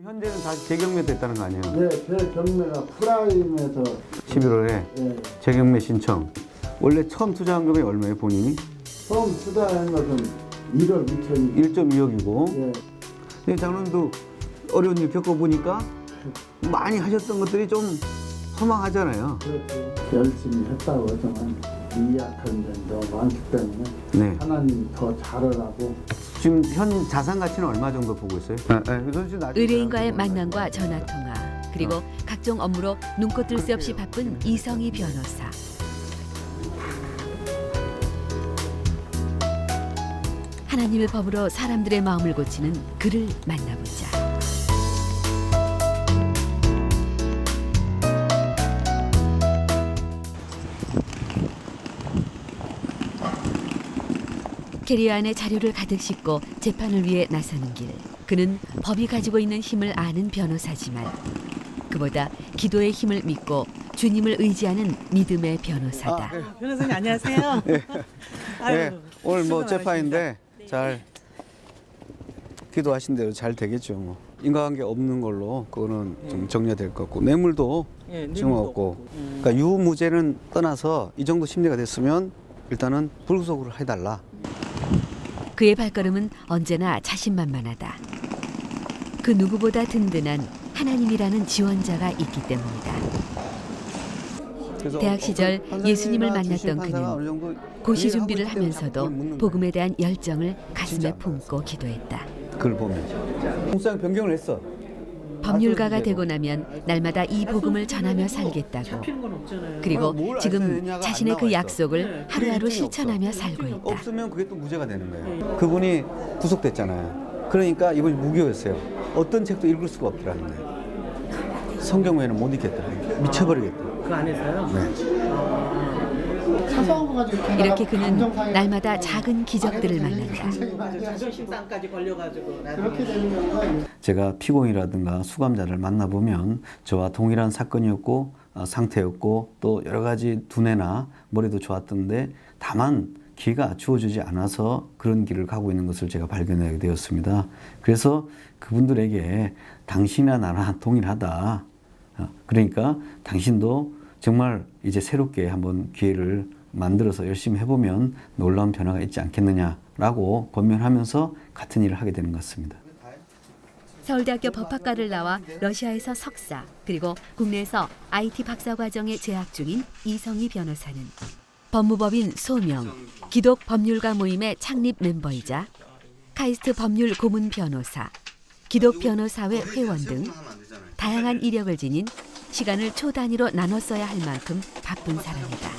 현재는 다시 재경매 됐다는 거 아니에요? 네, 재경매가 프라임에서 11월에 네, 재경매 신청. 원래 처음 투자한 금액이 얼마예요, 본인이? 처음 투자한 것은 1억 2천이. 1.2억이고. 예, 근데 장로님도 어려운 일 겪어보니까 많이 하셨던 것들이 좀 허망하잖아요. 그렇죠. 열심히 했다고 하지만 미약한 점이 너무 많기 때문에 네. 하나님 더 잘하라고. 지금 현 자산 가치는 얼마 정도 보고 있어요? 의뢰인과의 만남과 전화통화, 그리고 각종 업무로 눈코 뜰 새 없이 바쁜 이성희 변호사. 하나님의 법으로 사람들의 마음을 고치는 그를 만나보자. 캐리어 안에 자료를 가득 싣고 재판을 위해 나서는 길. 그는 법이 가지고 있는 힘을 아는 변호사지만 그보다 기도의 힘을 믿고 주님을 의지하는 믿음의 변호사다. 변호사님 안녕하세요. 네, 오늘 뭐 수고 재판인데 잘 기도하신 대로 잘 되겠죠. 뭐 인과관계 없는 걸로 그거는 좀 정리가 될 것 같고 뇌물도 지금 없고. 그러니까 유무죄는 떠나서 이 정도 심리가 됐으면 일단은 불구속으로 해달라. 그의 발걸음은 언제나 자신만만하다. 그 누구보다 든든한 하나님이라는 지원자가 있기 때문이다. 대학 시절 예수님을 만났던 그는 고시 준비를 하면서도 복음에 대한 열정을 가슴에 품고 기도했다. 그걸 보면 공상 변경을 했어. 법률가가 되고 나면 날마다 이 복음을 전하며 살겠다고. 잡히는 건 없잖아요. 그리고 뭘 지금 알아야 되냐가 자신의 안 그 나와 약속을 하루하루 일정이 실천하며 살고 있다. 없으면 그게 또 무죄가 되는 거예요. 그분이 구속됐잖아요. 그러니까 이분이 무교였어요. 어떤 책도 읽을 수가 없더라는 거예요. 성경 외에는 못 읽겠더라고요. 미쳐버리겠다. 그 안에서요? 네. 사소한 거 가지고 이렇게 그는 날마다 작은 기적들을 만난다. 자존심 싸움까지 걸려가지고 그렇게 되는 거예요. 제가 피고인이라든가 수감자를 만나보면 저와 동일한 사건이었고 상태였고 또 여러 가지 두뇌나 머리도 좋았던데 다만 기회가 주어지지 않아서 그런 길을 가고 있는 것을 제가 발견하게 되었습니다. 그래서 그분들에게 당신이나 나나 동일하다. 그러니까 당신도 정말 이제 새롭게 한번 기회를 만들어서 열심히 해보면 놀라운 변화가 있지 않겠느냐라고 권면하면서 같은 일을 하게 되는 것 같습니다. 서울대학교 법학과를 나와 러시아에서 석사, 그리고 국내에서 IT 박사 과정에 재학 중인 이성희 변호사는 법무법인 소명, 기독 법률가 모임의 창립 멤버이자 카이스트 법률 고문 변호사, 기독 변호사회 회원 등 다양한 이력을 지닌 시간을 초 단위로 나눠 써야 할 만큼 바쁜 사람이다.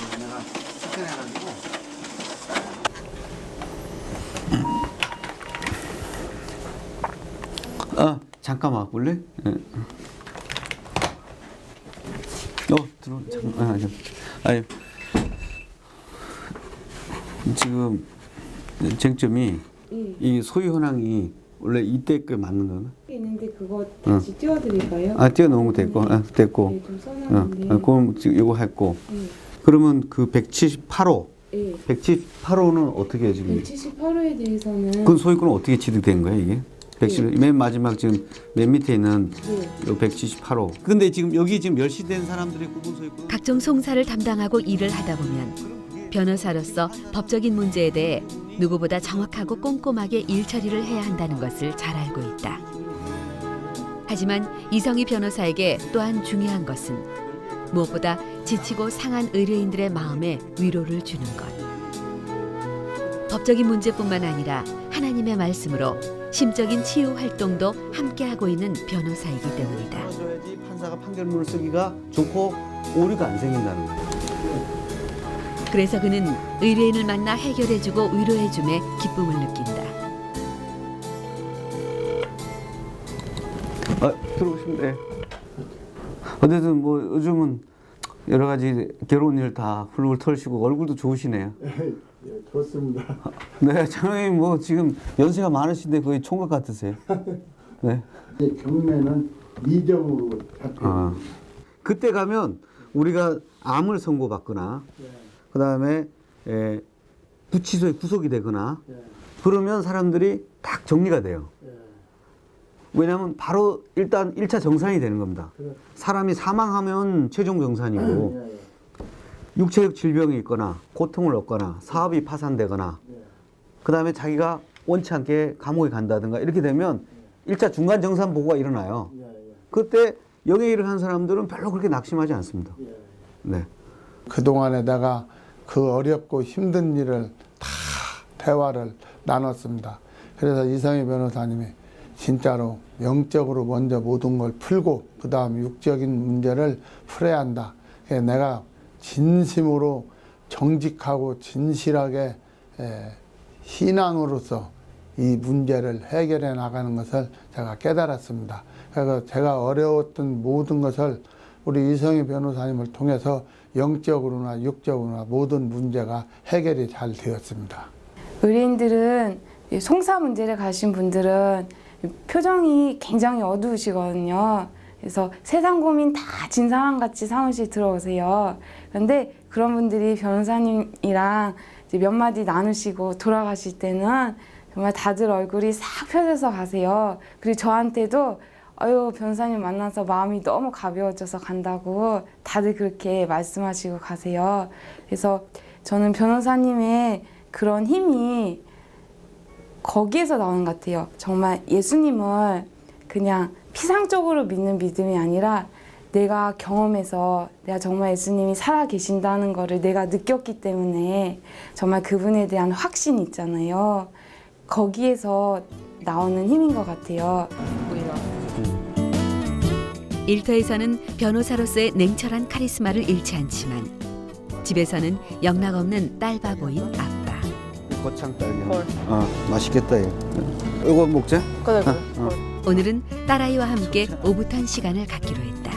잠깐 와볼래? 들어. 잠깐. 아니, 지금 쟁점이 이 소유 현황이 원래 이때 그 맞는 건가? 있는데 그거 다시 띄워드릴까요? 띄워놓은 거 됐고, 됐고. 네, 좀 써놨는데. 그럼 지금 이거 했고. 네. 그러면 그 178호, 네. 178호는 어떻게 지금? 178호에 대해서는 그 소유권은 어떻게 취득된 거야 이게? 170, 맨 마지막 지금 맨 밑에 있는 네. 요 178호. 근데 지금 여기 지금 멸시된 사람들의 구분 소유권. 각종 송사를 담당하고 일을 하다 보면 변호사로서 법적인 문제에 대해 누구보다 정확하고 꼼꼼하게 일 처리를 해야 한다는 것을 잘 알고 있다. 하지만 이성희 변호사에게 또한 중요한 것은 무엇보다 지치고 상한 의뢰인들의 마음에 위로를 주는 것. 법적인 문제뿐만 아니라 하나님의 말씀으로 심적인 치유 활동도 함께하고 있는 변호사이기 때문이다. 줘야지 판사가 판결문을 쓰기가 좋고 오류가 안 생긴다는 거예요. 그래서 그는 의뢰인을 만나 해결해주고 위로해줌에 기쁨을 느낀다. 들어오시면 돼. 어쨌든 뭐 요즘은 여러 가지 결혼 일 다 훌훌 털시고 얼굴도 좋으시네요. 예, 좋습니다. 네, 장로님 뭐 지금 연세가 많으신데 거의 총각 같으세요. 네. 경매는 이점으로 잡혀요. 그때 가면 우리가 암을 선고받거나 그다음에 구치소에 구속이 되거나 그러면 사람들이 딱 정리가 돼요. 왜냐하면 바로 일단 1차 정산이 되는 겁니다. 사람이 사망하면 최종 정산이고 예, 예. 육체적 질병이 있거나 고통을 얻거나 사업이 파산되거나 그 다음에 자기가 원치 않게 감옥에 간다든가 이렇게 되면 1차 중간 정산 보고가 일어나요. 예, 예. 그때 영의 일을 한 사람들은 별로 그렇게 낙심하지 않습니다. 예. 네. 그동안에 내가 그 어렵고 힘든 일을 다 대화를 나눴습니다. 그래서 이성희 변호사님이 진짜로 영적으로 먼저 모든 걸 풀고 그 다음 육적인 문제를 풀어야 한다. 그래서 내가 진심으로 정직하고 진실하게 신앙으로서 이 문제를 해결해 나가는 것을 제가 깨달았습니다. 그래서 제가 어려웠던 모든 것을 우리 이성희 변호사님을 통해서 영적으로나 육적으로나 모든 문제가 해결이 잘 되었습니다. 의뢰인들은 송사 문제를 가신 분들은 표정이 굉장히 어두우시거든요. 그래서 세상 고민 다 진사람같이 사무실 들어오세요. 그런데 그런 분들이 변호사님이랑 이제 몇 마디 나누시고 돌아가실 때는 정말 다들 얼굴이 싹 펴져서 가세요. 그리고 저한테도 아유 변호사님 만나서 마음이 너무 가벼워져서 간다고 다들 그렇게 말씀하시고 가세요. 그래서 저는 변호사님의 그런 힘이 거기에서 나오는 것 같아요. 정말 예수님을 그냥 피상적으로 믿는 믿음이 아니라 내가 경험해서 내가 정말 예수님이 살아 계신다는 거를 내가 느꼈기 때문에 정말 그분에 대한 확신이 있잖아요. 거기에서 나오는 힘인 것 같아요. 일터에서는 변호사로서의 냉철한 카리스마를 잃지 않지만 집에서는 영락없는 딸바보인 아빠. 거창 딸기. 맛있겠다 얘. 이거 먹자. 그래. 오늘은 딸아이와 함께 오붓한 시간을 갖기로 했다.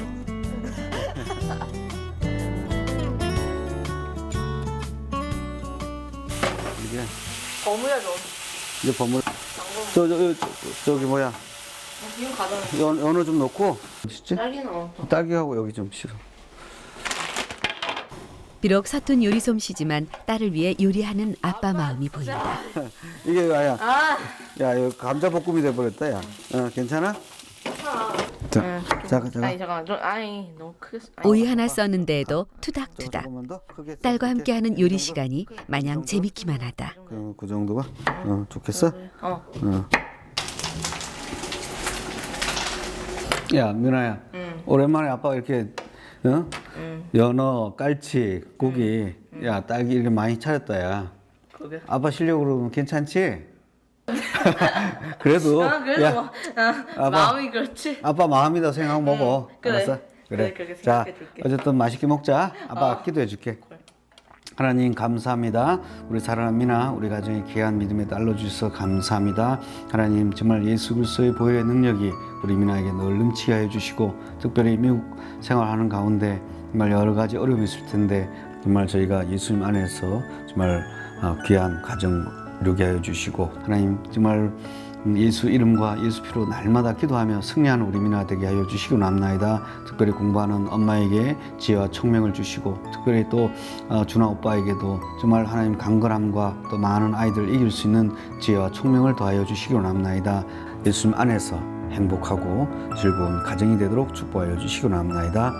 이게 버무야 좀. 이제 버물. 저기 뭐야? 지금 가져는 연어 좀 넣고. 진짜? 딸기는 딸기하고 여기 좀 실어. 비록 서툰 요리 솜씨지만 딸을 위해 요리하는 아빠 마음이 보인다. 이게 야야. 아. 야 이거 감자 볶음이 돼 버렸다 야. 괜찮아? 자, 잠깐. 아니 잠깐만 좀 아니 너무 크게 오이 하나 썼는데도 투닥투닥. 조금만 더 크게. 딸과 이렇게. 함께하는 요리 시간이 마냥 재밌기만 하다. 그 정도가? 좋겠어? 야 민아야. 오랜만에 아빠가 이렇게 연어, 깔치, 고기, 야 딸기 이렇게 많이 차렸다 야. 그게 아빠 실력으로는 괜찮지? 그래도 그래도 야, 뭐, 아빠, 마음이 그렇지. 아빠 마음이다 생각하고 먹어. 그래. 알았어? 그래, 그렇게 자, 생각해줄게. 어쨌든 맛있게 먹자. 아빠 기도해줄게. 하나님 감사합니다. 우리 사랑하는 미나 우리 가정의 귀한 믿음의 딸로 주셔서 감사합니다. 하나님 정말 예수 그리스도의 보혈의 능력이 우리 미나에게 늘 넘치게 하여 주시고 특별히 미국 생활하는 가운데 정말 여러 가지 어려움이 있을 텐데 정말 저희가 예수님 안에서 정말 귀한 가정 이루게 하여 주시고 하나님 정말 예수 이름과 예수 피로 날마다 기도하며 승리하는 우리 미나 되게 하여 주시고 남나이다. 특별히 공부하는 엄마에게 지혜와 총명을 주시고 특별히 또 준아 오빠에게도 정말 하나님 강건함과 또 많은 아이들을 이길 수 있는 지혜와 총명을 더하여 주시기 원합나이다. 예수님 안에서 행복하고 즐거운 가정이 되도록 축복하여 주시기 원합나이다.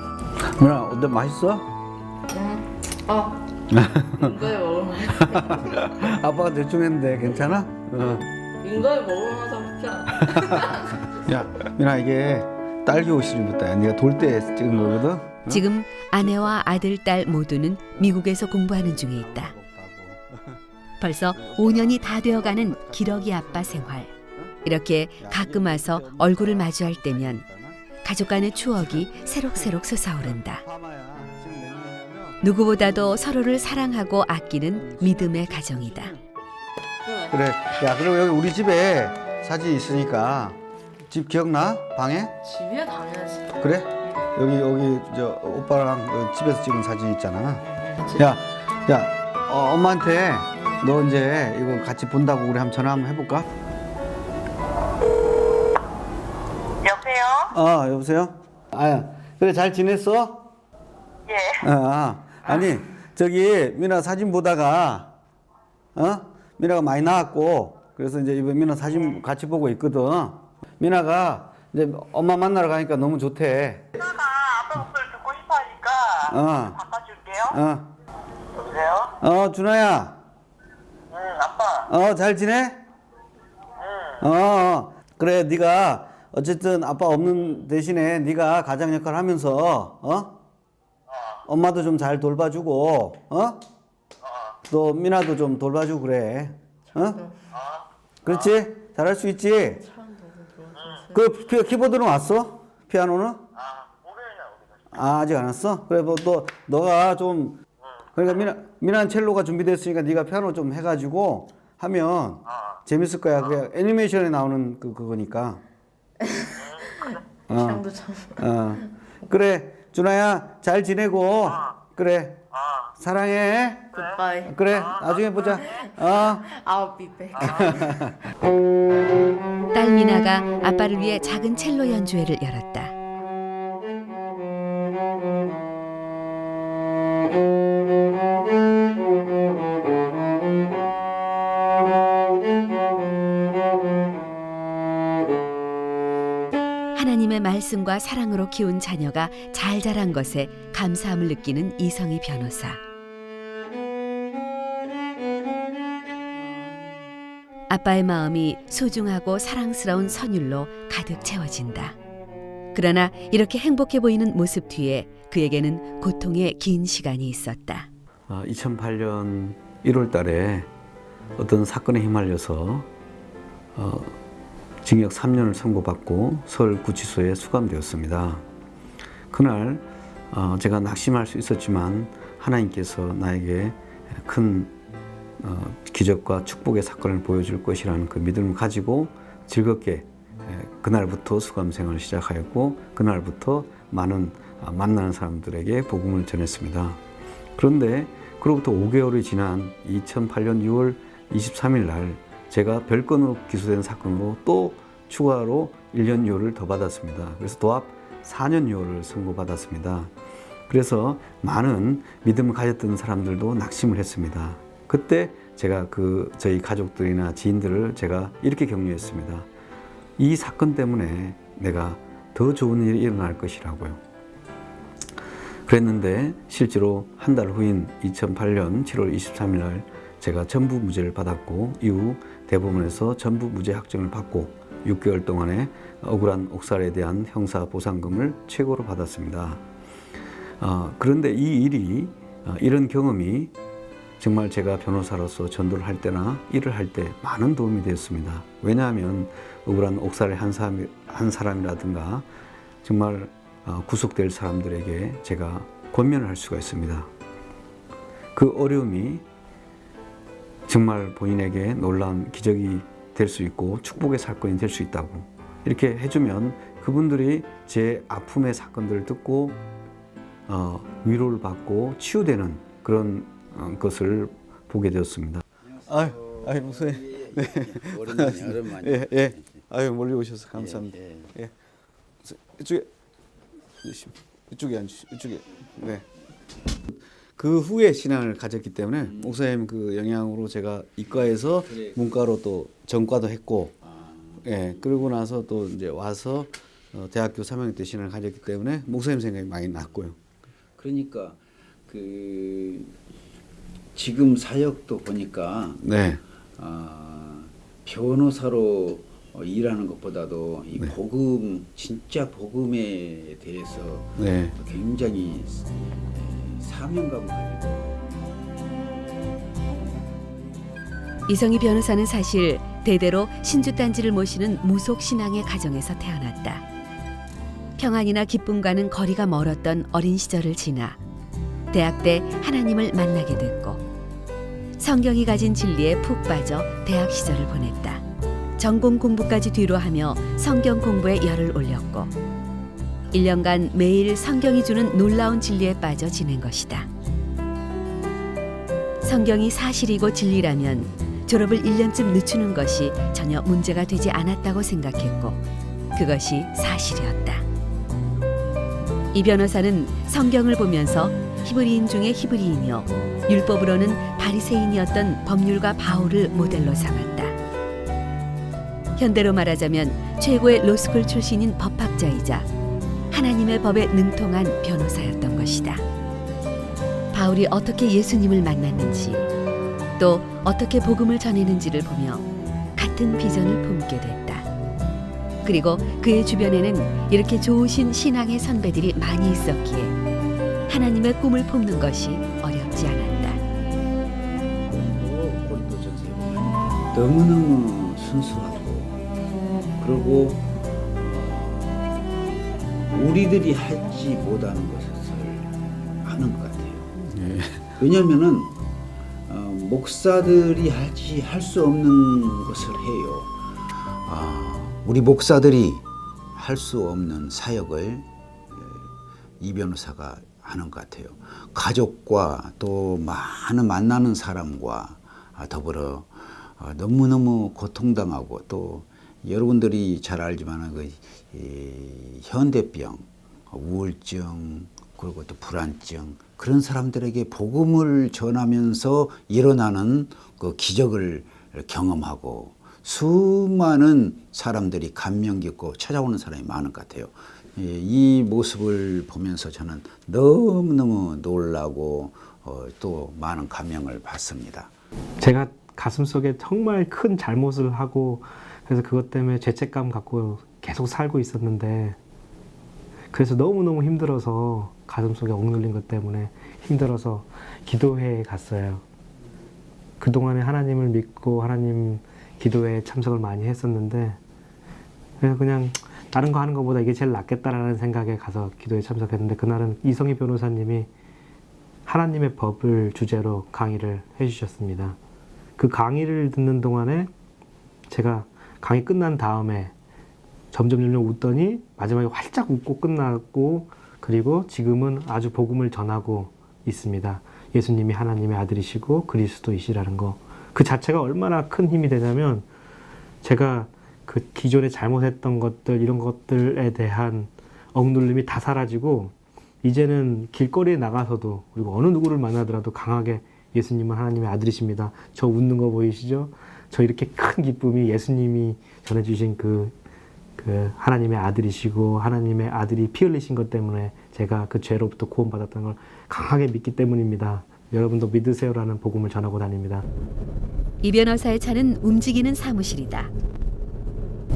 누나 어때 맛있어? 인거에 먹을만. 아빠가 대충 했는데 괜찮아? 인거에 먹을만하다 진짜. 야 민아 이게 딸기 옷입니다. 네가 돌 때 찍은 거거든? 지금 아내와 아들, 딸 모두는 미국에서 공부하는 중에 있다. 벌써 5년이 다 되어가는 기러기 아빠 생활. 이렇게 가끔 와서 얼굴을 마주할 때면 가족 간의 추억이 새록새록 솟아오른다. 누구보다도 서로를 사랑하고 아끼는 믿음의 가정이다. 그래. 야 그리고 여기 우리 집에 사진 있으니까 집 기억나? 방에? 집이야 당연하지. 그래? 여기 저 오빠랑 집에서 찍은 사진 있잖아. 야 엄마한테 너 이제 이거 같이 본다고 우리 한번 전화 한번 해볼까? 여보세요? 여보세요? 그래 잘 지냈어? 예. 아니 저기 미나 사진 보다가 미나가 많이 나왔고 그래서 이제 이번 미나 사진 같이 보고 있거든. 미나가 이제 엄마 만나러 가니까 너무 좋대. 누나가 아빠 목소리 듣고 싶어 하니까 바꿔줄게요. 여보세요? 준호야. 응, 아빠. 잘 지내? 그래, 네가 어쨌든 아빠 없는 대신에 네가 가장 역할 하면서 엄마도 좀 잘 돌봐주고 또 미나도 좀 돌봐주고 그래. 그렇지? 잘할 수 있지? 그 키보드는 왔어? 피아노는? 아직 안 왔어? 그래 뭐 또 너가 좀 그러니까 미나는 첼로가 준비됐으니까 네가 피아노 좀 해가지고 하면 재밌을 거야. 그게 애니메이션에 나오는 그거니까. 향도 참. 그래 준아야 잘 지내고 그래 사랑해. 굿바이. 그래 나중에 보자. I'll be back. 딸 미나가 아빠를 위해 작은 첼로 연주회를 열었다. 하나님의 말씀과 사랑으로 키운 자녀가 잘 자란 것에 감사함을 느끼는 이성희 변호사. 아빠의 마음이 소중하고 사랑스러운 선율로 가득 채워진다. 그러나 이렇게 행복해 보이는 모습 뒤에 그에게는 고통의 긴 시간이 있었다. 2008년 1월 달에 어떤 사건에 휘말려서 징역 3년을 선고받고 서울구치소에 수감되었습니다. 그날 제가 낙심할 수 있었지만 하나님께서 나에게 큰 기적과 축복의 사건을 보여줄 것이라는 그 믿음을 가지고 즐겁게 그날부터 수감 생활을 시작하였고 그날부터 많은 만나는 사람들에게 복음을 전했습니다. 그런데 그로부터 5개월이 지난 2008년 6월 23일 날 제가 별건으로 기소된 사건으로 또 추가로 1년 유효를 더 받았습니다. 그래서 도합 4년 유효를 선고받았습니다. 그래서 많은 믿음을 가졌던 사람들도 낙심을 했습니다. 그때 제가 저희 가족들이나 지인들을 제가 이렇게 격려했습니다. 이 사건 때문에 내가 더 좋은 일이 일어날 것이라고요. 그랬는데 실제로 한 달 후인 2008년 7월 23일 날 제가 전부 무죄를 받았고 이후 대법원에서 전부 무죄 확정을 받고 6개월 동안의 억울한 옥살에 대한 형사 보상금을 최고로 받았습니다. 그런데 이 일이 이런 경험이 정말 제가 변호사로서 전도를 할 때나 일을 할 때 많은 도움이 되었습니다. 왜냐하면 억울한 옥살의 한 사람이라든가 정말 구속될 사람들에게 제가 권면을 할 수가 있습니다. 그 어려움이 정말 본인에게 놀라운 기적이 될 수 있고 축복의 사건이 될 수 있다고 이렇게 해주면 그분들이 제 아픔의 사건들을 듣고 위로를 받고 치유되는 그런 것을 보게 되었습니다. 아유 무슨 네. 오랜만이야. 예. 아유 멀리 오셔서 감사합니다. 예. 이쪽에 앉으시죠. 이쪽에. 네. 그 후에 신앙을 가졌기 때문에 목사님 그 영향으로 제가 이과에서 문과로 또 전과도 했고, 예. 그러고 나서 또 이제 와서 대학교 3학년 때 신앙을 가졌기 때문에 목사님 생각이 많이 났고요. 그러니까 지금 사역도 보니까 네. 변호사로 일하는 것보다도 이 네. 복음 진짜 복음에 대해서 네. 굉장히 사명감을 가지고. 이성희 변호사는 사실 대대로 신주단지를 모시는 무속 신앙의 가정에서 태어났다. 평안이나 기쁨과는 거리가 멀었던 어린 시절을 지나 대학 때 하나님을 만나게 됐고 성경이 가진 진리에 푹 빠져 대학 시절을 보냈다. 전공 공부까지 뒤로 하며 성경 공부에 열을 올렸고 1년간 매일 성경이 주는 놀라운 진리에 빠져 지낸 것이다. 성경이 사실이고 진리라면 졸업을 1년쯤 늦추는 것이 전혀 문제가 되지 않았다고 생각했고 그것이 사실이었다. 이 변호사는 성경을 보면서 히브리인 중에 히브리인이요 율법으로는 바리새인이었던 법률가 바울을 모델로 삼았다. 현대로 말하자면 최고의 로스쿨 출신인 법학자이자 하나님의 법에 능통한 변호사였던 것이다. 바울이 어떻게 예수님을 만났는지 또 어떻게 복음을 전했는지를 보며 같은 비전을 품게 됐다. 그리고 그의 주변에는 이렇게 좋으신 신앙의 선배들이 많이 있었기에 하나님의 꿈을 품는 것이 어렵지 않았다. 고린도전서에 보면 너무너무 순수하고 그리고 우리들이 할지 못하는 것을 하는 것 같아요. 예. 왜냐하면은 목사들이 할 수 없는 것을 해요. 우리 목사들이 할 수 없는 사역을 이 변호사가 하는 것 같아요. 가족과 또 많은 만나는 사람과 더불어 너무너무 고통당하고 또 여러분들이 잘 알지만 이 현대병, 우울증 그리고 또 불안증 그런 사람들에게 복음을 전하면서 일어나는 그 기적을 경험하고 수많은 사람들이 감명 깊고 찾아오는 사람이 많은 것 같아요. 이 모습을 보면서 저는 너무너무 놀라고 또 많은 감명을 받습니다. 제가 가슴속에 정말 큰 잘못을 하고 그래서 그것 때문에 죄책감 갖고 계속 살고 있었는데 그래서 너무너무 힘들어서 가슴속에 억눌린 것 때문에 힘들어서 기도회에 갔어요. 그동안에 하나님을 믿고 하나님 기도회에 참석을 많이 했었는데 그래서 그냥 다른 거 하는 것보다 이게 제일 낫겠다라는 생각에 가서 기도회에 참석했는데 그날은 이성희 변호사님이 하나님의 법을 주제로 강의를 해주셨습니다. 그 강의를 듣는 동안에 제가 강의 끝난 다음에 점점 웃더니 마지막에 활짝 웃고 끝났고 그리고 지금은 아주 복음을 전하고 있습니다. 예수님이 하나님의 아들이시고 그리스도이시라는 거. 그 자체가 얼마나 큰 힘이 되냐면 제가 그 기존에 잘못했던 것들 이런 것들에 대한 억눌림이 다 사라지고 이제는 길거리에 나가서도 그리고 어느 누구를 만나더라도 강하게 예수님은 하나님의 아들이십니다. 저 웃는 거 보이시죠? 저 이렇게 큰 기쁨이 예수님이 전해주신 그 하나님의 아들이시고 하나님의 아들이 피 흘리신 것 때문에 제가 그 죄로부터 구원받았다는 걸 강하게 믿기 때문입니다. 여러분도 믿으세요라는 복음을 전하고 다닙니다. 이 변호사의 차는 움직이는 사무실이다.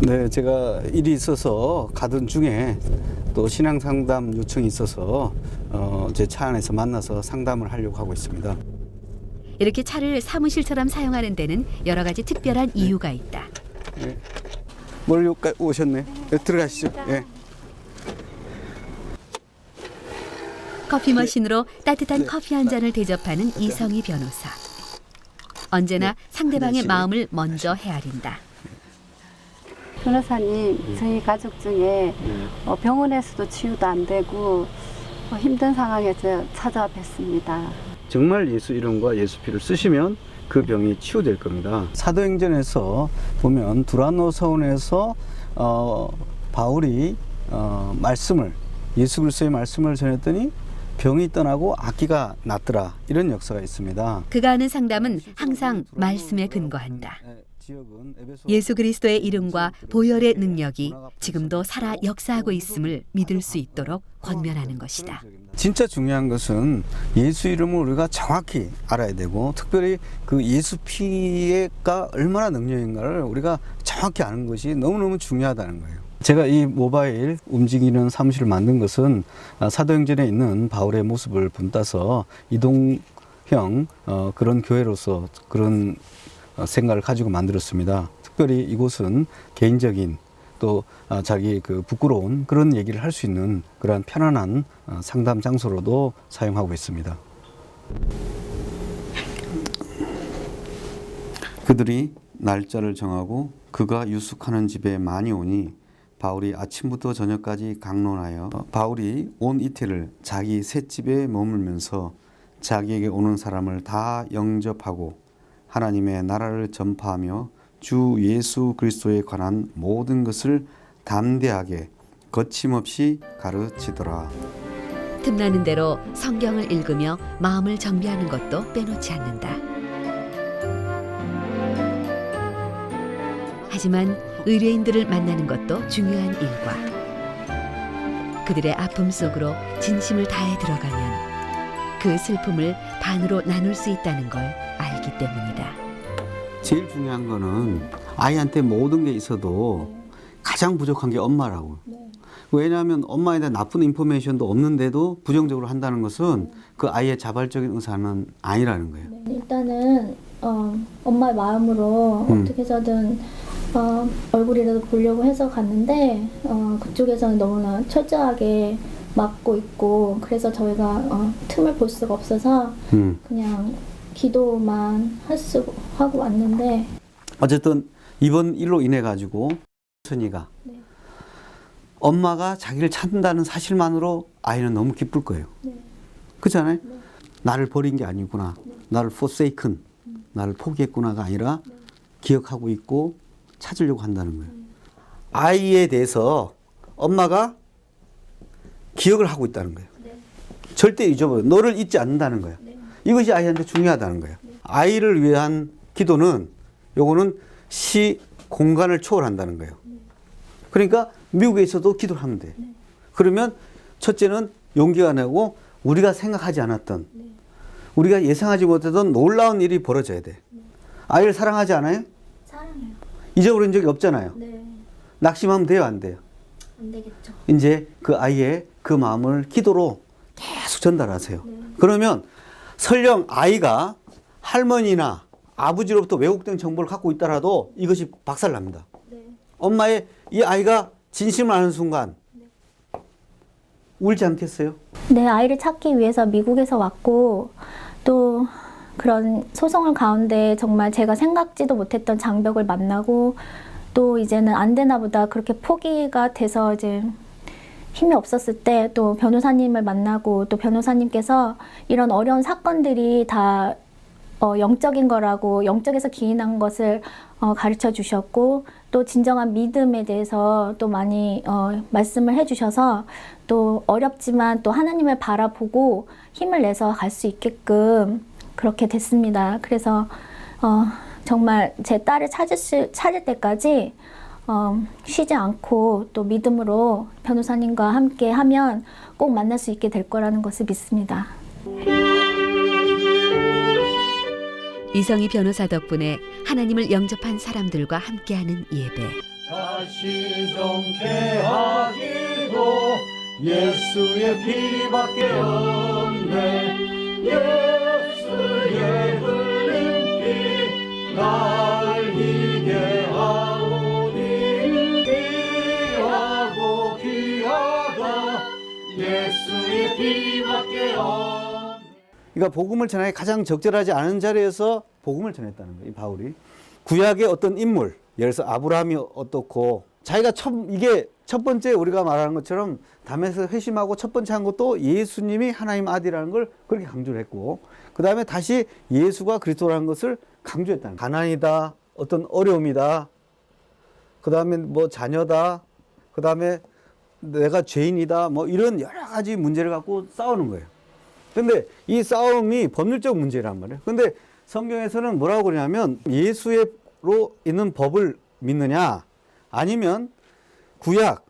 네, 제가 일이 있어서 가던 중에 또 신앙 상담 요청이 있어서 제 차 안에서 만나서 상담을 하려고 하고 있습니다. 이렇게 차를 사무실처럼 사용하는 데는 여러 가지 특별한 이유가 있다. 네. 멀리 오셨네. 네, 들어가시죠. 예. 커피 머신으로 따뜻한 커피 한 잔을 대접하는 이성희 변호사. 언제나 상대방의 마음을 먼저 헤아린다. 변호사님, 저희 가족 중에 병원에서도 치유도 안 되고 힘든 상황에서 찾아와 뵀습니다. 정말 예수 이름과 예수 피를 쓰시면 그 병이 치유될 겁니다. 사도행전에서 보면 두란노 서원에서 바울이 말씀을 예수 그리스도의 말씀을 전했더니 병이 떠나고 악기가 낫더라 이런 역사가 있습니다. 그가 하는 상담은 항상 말씀에 근거한다. 예수 그리스도의 이름과 보혈의 능력이 지금도 살아 역사하고 있음을 믿을 수 있도록 권면하는 것이다. 진짜 중요한 것은 예수 이름을 우리가 정확히 알아야 되고 특별히 그 예수 피가 얼마나 능력인가를 우리가 정확히 아는 것이 너무너무 중요하다는 거예요. 제가 이 모바일 움직이는 사무실을 만든 것은 사도행전에 있는 바울의 모습을 본따서 이동형 그런 교회로서 그런 생각을 가지고 만들었습니다. 특별히 이곳은 개인적인 또 자기 그 부끄러운 그런 얘기를 할 수 있는 그러한 편안한 상담 장소로도 사용하고 있습니다. 그들이 날짜를 정하고 그가 유숙하는 집에 많이 오니 바울이 아침부터 저녁까지 강론하여 바울이 온 이틀을 자기 셋집에 머물면서 자기에게 오는 사람을 다 영접하고 하나님의 나라를 전파하며 주 예수 그리스도에 관한 모든 것을 담대하게 거침없이 가르치더라. 틈나는 대로 성경을 읽으며 마음을 정비하는 것도 빼놓지 않는다. 하지만 의뢰인들을 만나는 것도 중요한 일과 그들의 아픔 속으로 진심을 다해 들어가면 그 슬픔을 반으로 나눌 수 있다는 걸 알기 때문이다. 제일 중요한 거는 아이한테 모든 게 있어도 가장 부족한 게 엄마라고. 왜냐하면 엄마에 대한 나쁜 인포메이션도 없는데도 부정적으로 한다는 것은 그 아이의 자발적인 의사는 아니라는 거예요. 일단은 엄마의 마음으로 어떻게 해서든 얼굴이라도 보려고 해서 갔는데 그쪽에서는 너무나 철저하게 막고 있고 그래서 저희가 틈을 볼 수가 없어서 그냥 기도만 하고 왔는데 어쨌든 이번 일로 인해 가지고 선이가 엄마가 자기를 찾는다는 사실만으로 아이는 너무 기쁠 거예요. 그렇잖아요? 나를 버린 게 아니구나. 나를 forsaken, 나를 포기했구나가 아니라 기억하고 있고 찾으려고 한다는 거예요. 아이에 대해서 엄마가 기억을 하고 있다는 거예요. 절대 잊어버려. 너를 잊지 않는다는 거예요. 이것이 아이한테 중요하다는 거예요. 아이를 위한 기도는 요거는 시 공간을 초월한다는 거예요. 그러니까 미국에 있어도 기도를 하면 돼. 그러면 첫째는 용기가 나고 우리가 생각하지 않았던 우리가 예상하지 못했던 놀라운 일이 벌어져야 돼. 아이를 사랑하지 않아요? 사랑해요. 잊어버린 적이 없잖아요. 네. 낙심하면 돼요, 안 돼요? 안 되겠죠. 이제 그 아이의 그 마음을 기도로 계속 전달하세요. 그러면 설령 아이가 할머니나 아버지로부터 왜곡된 정보를 갖고 있더라도 이것이 박살납니다. 엄마의 이 아이가 진심을 아는 순간 울지 않겠어요? 네, 아이를 찾기 위해서 미국에서 왔고 또 그런 소송을 가운데 정말 제가 생각지도 못했던 장벽을 만나고 또 이제는 안 되나 보다 그렇게 포기가 돼서 이제 힘이 없었을 때 또 변호사님을 만나고 또 변호사님께서 이런 어려운 사건들이 다 영적인 거라고 영적에서 기인한 것을 가르쳐 주셨고 또 진정한 믿음에 대해서 또 많이 말씀을 해 주셔서 또 어렵지만 또 하나님을 바라보고 힘을 내서 갈 수 있게끔 그렇게 됐습니다. 그래서 정말 제 딸을 찾을 때까지 쉬지 않고 또 믿음으로 변호사님과 함께 하면 꼭 만날 수 있게 될 거라는 것을 믿습니다. 이성희 변호사 덕분에 하나님을 영접한 사람들과 함께하는 예배. 다시 정케하기도 예수의 피밖에 없네. 예수의 흘린 피 날 희게 하오니 귀하고 귀하다 예수의 피밖에 없네. 그러니까 복음을 전하기 가장 적절하지 않은 자리에서 복음을 전했다는 거예요. 이 바울이 구약의 어떤 인물, 예를 들어서 아브라함이 어떻고 자기가 이게 첫 번째 우리가 말하는 것처럼 담에서 회심하고 첫 번째 한 것도 예수님이 하나님 아들이라는 걸 그렇게 강조를 했고 그 다음에 다시 예수가 그리스도라는 것을 강조했다는 거예요. 가난이다, 어떤 어려움이다, 그 다음에 뭐 자녀다, 그 다음에 내가 죄인이다, 뭐 이런 여러 가지 문제를 갖고 싸우는 거예요. 근데 이 싸움이 법률적 문제란 말이에요. 근데 성경에서는 뭐라고 그러냐면 예수로 있는 법을 믿느냐 아니면 구약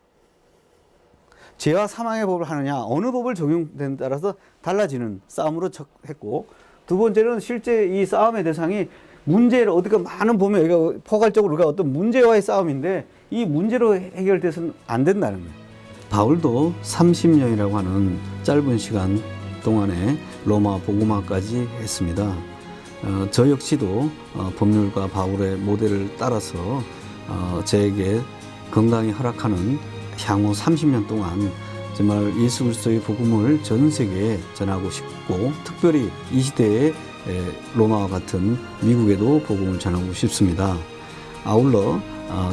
죄와 사망의 법을 하느냐 어느 법을 적용되는 따라서 달라지는 싸움으로 했고 두 번째는 실제 이 싸움의 대상이 문제를 어떻게 많은 보면 여기가 포괄적으로 우리가 어떤 문제와의 싸움인데 이 문제로 해결돼서는 안 된다는 거예요. 바울도 30년이라고 하는 짧은 시간 동안에 로마 복음화까지 했습니다. 저 역시도 법률가 바울의 모델을 따라서 저에게 건강이 허락하는 향후 30년 동안 정말 예수 그리스도의 복음을 전 세계에 전하고 싶고 특별히 이 시대에 로마와 같은 미국에도 복음을 전하고 싶습니다. 아울러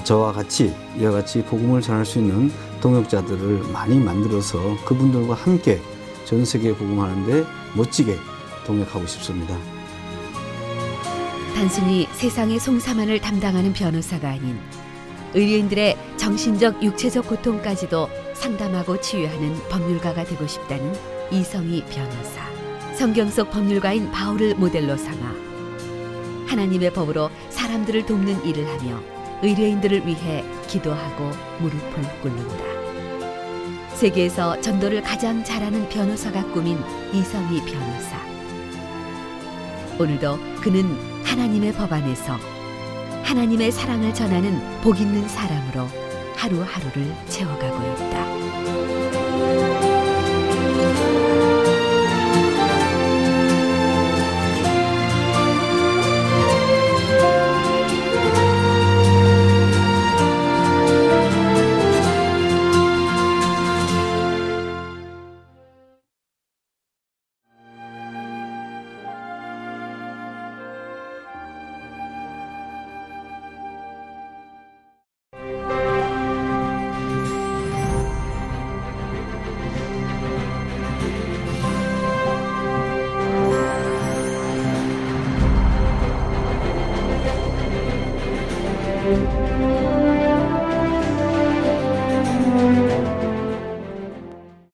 저와 같이 이와 같이 복음을 전할 수 있는 동역자들을 많이 만들어서 그분들과 함께 전 세계에 복음하는데 멋지게 동역하고 싶습니다. 단순히 세상의 송사만을 담당하는 변호사가 아닌 의뢰인들의 정신적, 육체적 고통까지도 상담하고 치유하는 법률가가 되고 싶다는 이성희 변호사. 성경 속 법률가인 바울을 모델로 삼아 하나님의 법으로 사람들을 돕는 일을 하며 의뢰인들을 위해 기도하고 무릎을 꿇는다. 세계에서 전도를 가장 잘하는 변호사가 꾸민 이성희 변호사. 오늘도 그는 하나님의 법 안에서 하나님의 사랑을 전하는 복 있는 사람으로 하루하루를 채워가고 있다. 음.